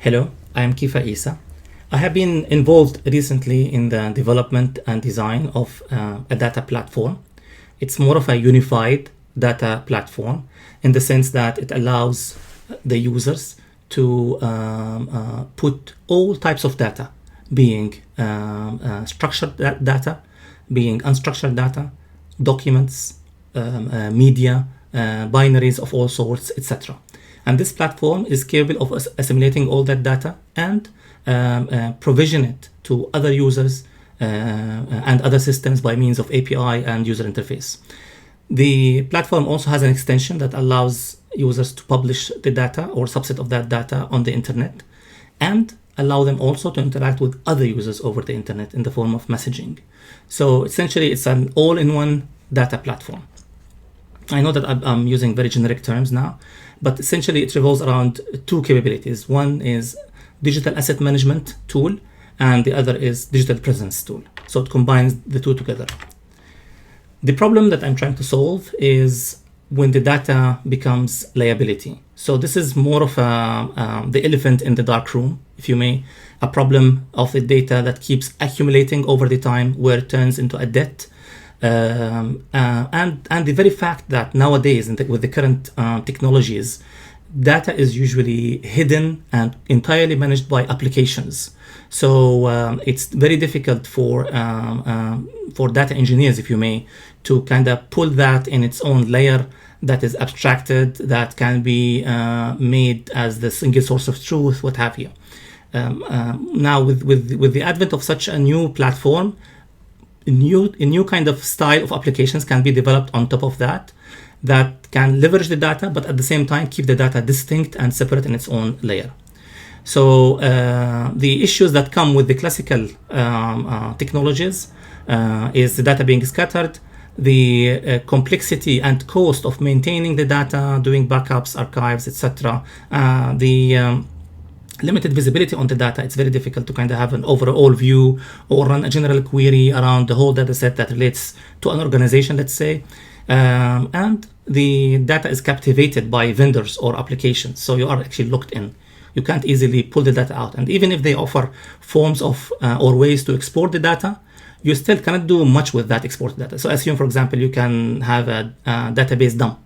Hello, I am Kefah Issa. I have been involved recently in the development and design of a data platform. It's more of a unified data platform in the sense that it allows the users to put all types of data, being structured data, being unstructured data, documents, media, binaries of all sorts, etc. And this platform is capable of assimilating all that data and provision it to other users and other systems by means of API and user interface. The platform also has an extension that allows users to publish the data or subset of that data on the internet and allow them also to interact with other users over the internet in the form of messaging. So essentially, it's an all-in-one data platform. I know that I'm using very generic terms now, but essentially it revolves around two capabilities. One is digital asset management tool, and the other is digital presence tool. So it combines the two together. The problem that I'm trying to solve is when the data becomes liability. So this is more of the elephant in the dark room, if you may, a problem of the data that keeps accumulating over the time where it turns into a debt. And the very fact that nowadays, with the current technologies, data is usually hidden and entirely managed by applications. So it's very difficult for data engineers, if you may, to kind of pull that in its own layer that is abstracted, that can be made as the single source of truth, what have you. Now, with the advent of such a new platform, a new kind of style of applications can be developed on top of that can leverage the data, but at the same time keep the data distinct and separate in its own layer. So the issues that come with the classical technologies is the data being scattered, the complexity and cost of maintaining the data, doing backups, archives, etc. The limited visibility on the data. It's very difficult to kind of have an overall view or run a general query around the whole data set that relates to an organization, let's say. And the data is captivated by vendors or applications. So you are actually locked in. You can't easily pull the data out. And even if they offer forms of or ways to export the data, you still cannot do much with that exported data. So assume, for example, you can have a database dump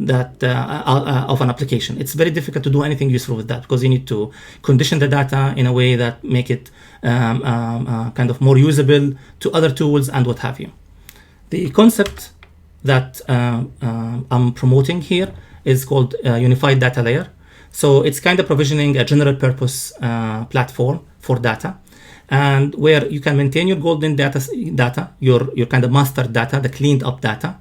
that of an application. It's very difficult to do anything useful with that because you need to condition the data in a way that make it kind of more usable to other tools and what have you. The concept that I'm promoting here is called unified data layer. So it's kind of provisioning a general purpose platform for data, and where you can maintain your golden data, your kind of master data, the cleaned up data.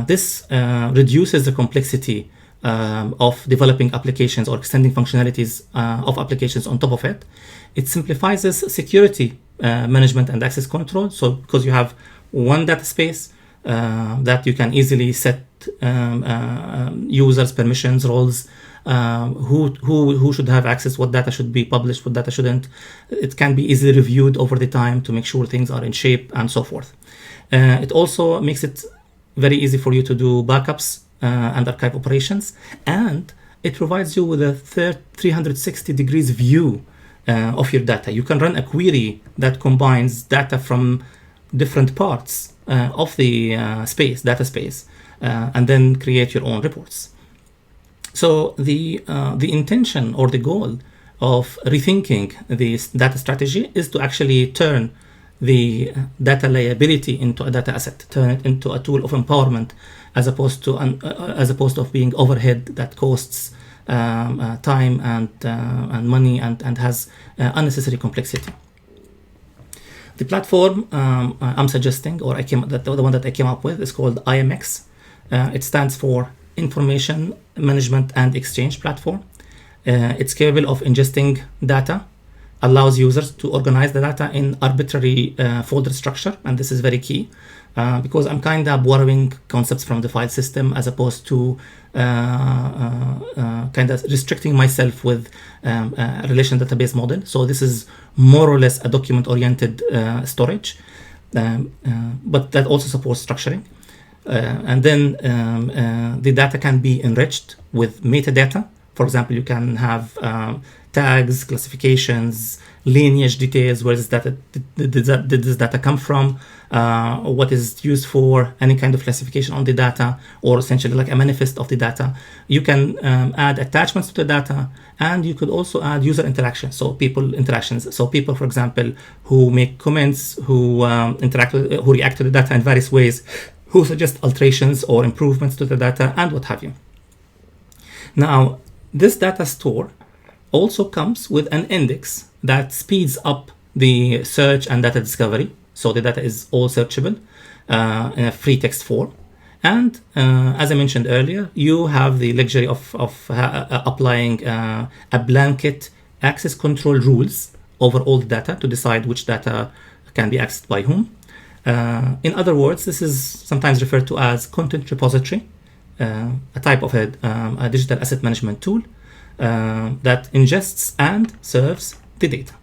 This reduces the complexity of developing applications or extending functionalities of applications on top of it. It simplifies security management and access control. So because you have one data space that you can easily set users, permissions, roles, who should have access, what data should be published, what data shouldn't. It can be easily reviewed over the time to make sure things are in shape and so forth. It also makes it very easy for you to do backups and archive operations, and it provides you with a 360 degrees view of your data. You can run a query that combines data from different parts of the data space, and then create your own reports. So the intention or the goal of rethinking this data strategy is to actually turn the data liability into a data asset, turn it into a tool of empowerment, as opposed to being overhead that costs time and money and has unnecessary complexity. The platform I'm suggesting, or the one that I came up with, is called IMX. It stands for Information Management and Exchange Platform. It's capable of ingesting data, allows users to organize the data in arbitrary folder structure, and this is very key because I'm kind of borrowing concepts from the file system as opposed to kind of restricting myself with a relational database model. So this is more or less a document-oriented storage, but that also supports structuring. And then the data can be enriched with metadata For example, you can have tags, classifications, lineage details, where did this data come from, what is used for, any kind of classification on the data, or essentially like a manifest of the data. You can add attachments to the data, and you could also add user interactions, so interactions. So people, for example, who make comments, who who react to the data in various ways, who suggest alterations or improvements to the data, and what have you. Now, this data store also comes with an index that speeds up the search and data discovery. So the data is all searchable in a free text form. And as I mentioned earlier, you have the luxury of applying a blanket access control rules over all the data to decide which data can be accessed by whom. In other words, this is sometimes referred to as content repository, a type of a digital asset management tool that ingests and serves the data.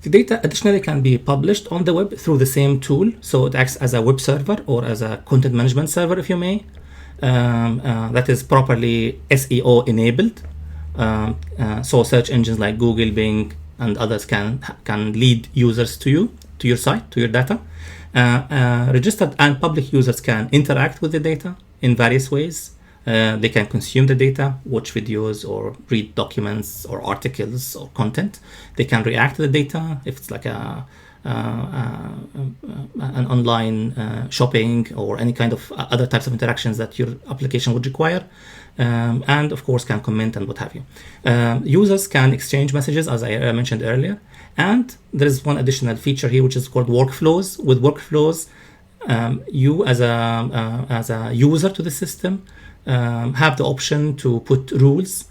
The data additionally can be published on the web through the same tool, so it acts as a web server or as a content management server, if you may, that is properly SEO enabled. So search engines like Google, Bing, and others can lead users to your site, to your data. Registered and public users can interact with the data in various ways. They can consume the data, watch videos, or read documents or articles or content. They can react to the data if it's like an online shopping or any kind of other types of interactions that your application would require, and of course can comment and what have you. Users can exchange messages, as I mentioned earlier, and there is one additional feature here which is called workflows. With workflows, you as a user to the system have the option to put rules,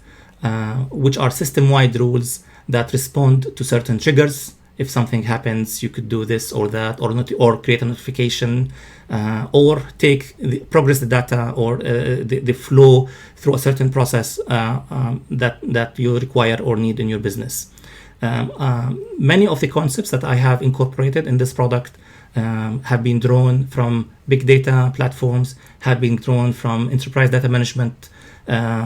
which are system-wide rules that respond to certain triggers. If something happens, you could do this or that, or create a notification, or progress the data or the flow through a certain process that you require or need in your business. Many of the concepts that I have incorporated in this product have been drawn from big data platforms, have been drawn from enterprise data management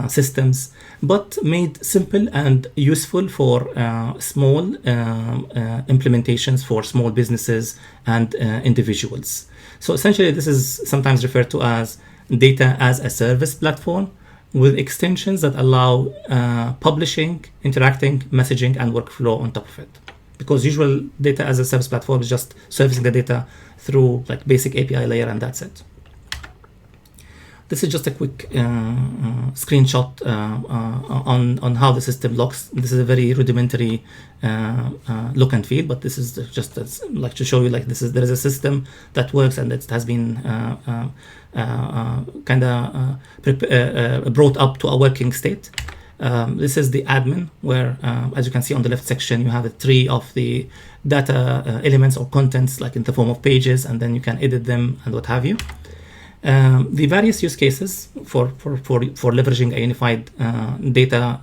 systems, but made simple and useful for small implementations for small businesses and individuals. So essentially, this is sometimes referred to as data as a service platform with extensions that allow publishing, interacting, messaging, and workflow on top of it. Because usual data as a service platform is just servicing the data through like basic API layer, and that's it. This is just a quick screenshot on how the system looks. This is a very rudimentary look and feel, but this is just like to show you like there is a system that works, and it has been brought up to a working state. This is the admin, where as you can see on the left section, you have a tree of the data elements or contents, like in the form of pages, and then you can edit them and what have you. The various use cases for leveraging a unified data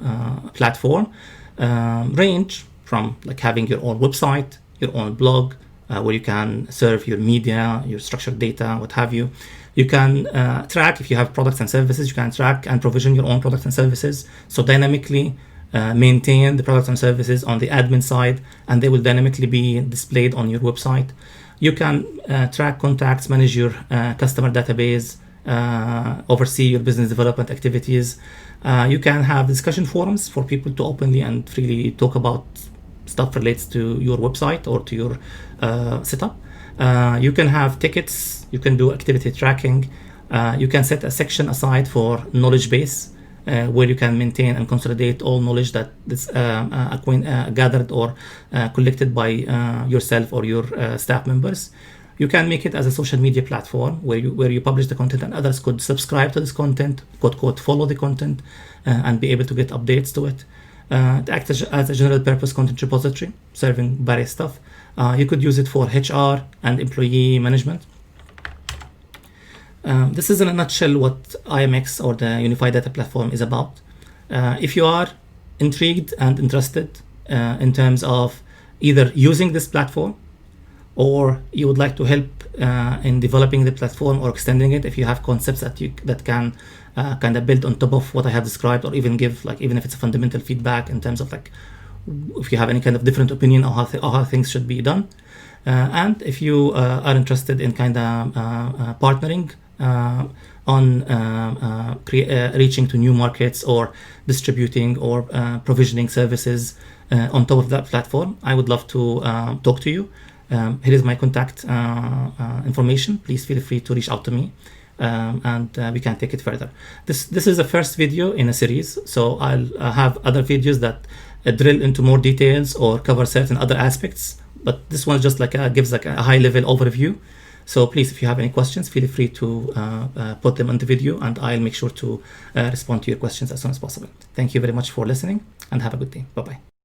platform range from like having your own website, your own blog, where you can serve your media, your structured data, what have you. You can track, if you have products and services, you can track and provision your own products and services. So dynamically maintain the products and services on the admin side, and they will dynamically be displayed on your website. You can track contacts, manage your customer database, oversee your business development activities. You can have discussion forums for people to openly and freely talk about stuff relates to your website or to your setup. You can have tickets. You can do activity tracking. You can set a section aside for knowledge base, where you can maintain and consolidate all knowledge that is gathered or collected by yourself or your staff members. You can make it as a social media platform where you publish the content, and others could subscribe to this content, quote, follow the content, and be able to get updates to it. It acts as a general purpose content repository, serving various stuff. You could use it for HR and employee management. This is in a nutshell what IMX, or the Unified Data Platform, is about. If you are intrigued and interested in terms of either using this platform, or you would like to help in developing the platform or extending it. If you have concepts that can kind of build on top of what I have described, or even give, like, even if it's a fundamental feedback in terms of, like, if you have any kind of different opinion on how things should be done. And if you are interested in kind of partnering on reaching to new markets, or distributing or provisioning services on top of that platform, I would love to talk to you. Here is my contact information. Please feel free to reach out to me, and we can take it further. This is the first video in a series, so I'll have other videos that drill into more details or cover certain other aspects, but this one just like gives like a high level overview. So please, if you have any questions, feel free to put them on the video, and I'll make sure to respond to your questions as soon as possible. Thank you very much for listening, and have a good day. Bye-bye.